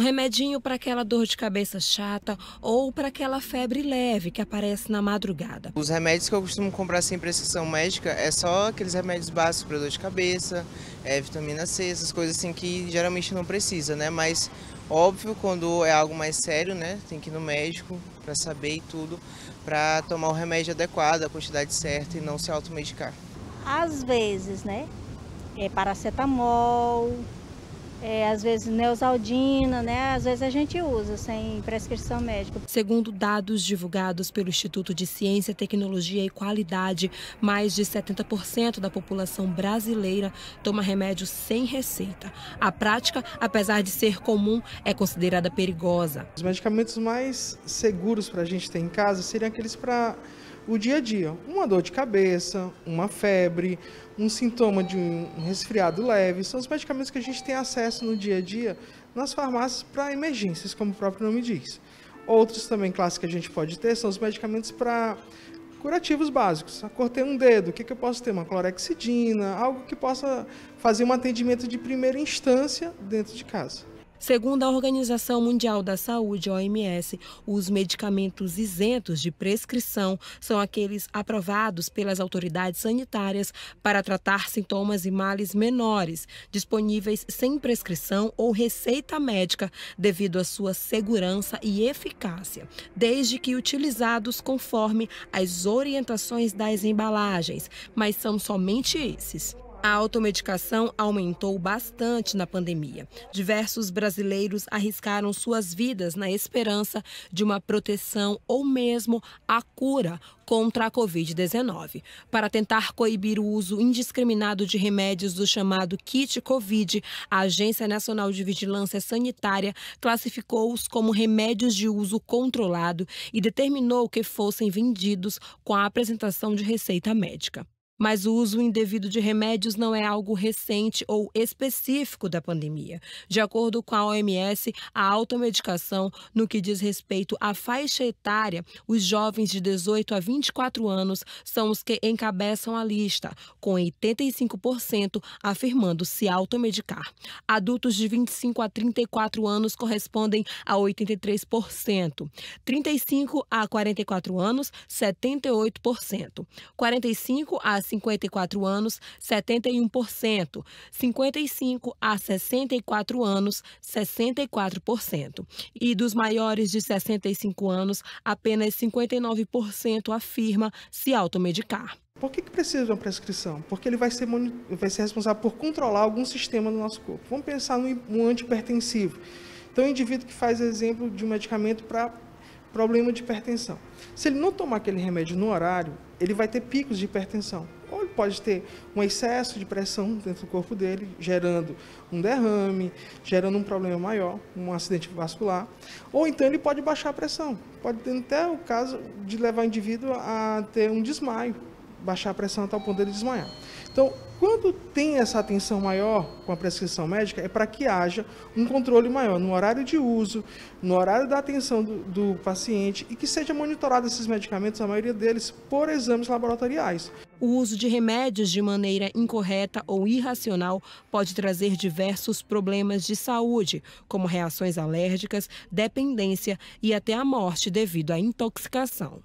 remedinho para aquela dor de cabeça chata ou para aquela febre leve que aparece na madrugada. Os remédios que eu costumo comprar sem prescrição médica é só aqueles remédios básicos para dor de cabeça, vitamina C, essas coisas assim que geralmente não precisa, né? Mas óbvio, quando é algo mais sério, né, tem que ir no médico para saber e tudo, para tomar o remédio adequado, a quantidade certa e não se automedicar. Às vezes, né? Paracetamol, às vezes Neosaldina, né? Às vezes a gente usa sem prescrição médica. Segundo dados divulgados pelo Instituto de Ciência, Tecnologia e Qualidade, mais de 70% da população brasileira toma remédio sem receita. A prática, apesar de ser comum, é considerada perigosa. Os medicamentos mais seguros para a gente ter em casa seriam aqueles para o dia a dia. Uma dor de cabeça, uma febre, um sintoma de um resfriado leve. São os medicamentos que a gente tem acesso no dia a dia nas farmácias para emergências, como o próprio nome diz. Outros também classes que a gente pode ter são os medicamentos para curativos básicos. Cortei um dedo, o que eu posso ter? Uma clorexidina, algo que possa fazer um atendimento de primeira instância dentro de casa. Segundo a Organização Mundial da Saúde, OMS, os medicamentos isentos de prescrição são aqueles aprovados pelas autoridades sanitárias para tratar sintomas e males menores, disponíveis sem prescrição ou receita médica devido à sua segurança e eficácia, desde que utilizados conforme as orientações das embalagens, mas são somente esses. A automedicação aumentou bastante na pandemia. Diversos brasileiros arriscaram suas vidas na esperança de uma proteção ou mesmo a cura contra a Covid-19. Para tentar coibir o uso indiscriminado de remédios do chamado kit Covid, a Agência Nacional de Vigilância Sanitária classificou-os como remédios de uso controlado e determinou que fossem vendidos com a apresentação de receita médica. Mas o uso indevido de remédios não é algo recente ou específico da pandemia. De acordo com a OMS, a automedicação, no que diz respeito à faixa etária, os jovens de 18 a 24 anos são os que encabeçam a lista, com 85% afirmando se automedicar. Adultos de 25 a 34 anos correspondem a 83%. 35 a 44 anos, 78%. 45 a 54 anos, 71%. 55 a 64 anos, 64%. E dos maiores de 65 anos, apenas 59% afirma se automedicar. Por que precisa de uma prescrição? Porque ele vai ser responsável por controlar algum sistema do nosso corpo. Vamos pensar no antihipertensivo. Então, o indivíduo que faz exemplo de um medicamento para problema de hipertensão. Se ele não tomar aquele remédio no horário, ele vai ter picos de hipertensão. Ou ele pode ter um excesso de pressão dentro do corpo dele, gerando um derrame, gerando um problema maior, um acidente vascular. Ou então ele pode baixar a pressão. Pode ter até o caso de levar o indivíduo a ter um desmaio, baixar a pressão até o ponto dele desmaiar. Então, quando tem essa atenção maior com a prescrição médica, é para que haja um controle maior no horário de uso, no horário da atenção do paciente e que seja monitorado esses medicamentos, a maioria deles, por exames laboratoriais. O uso de remédios de maneira incorreta ou irracional pode trazer diversos problemas de saúde, como reações alérgicas, dependência e até a morte devido à intoxicação.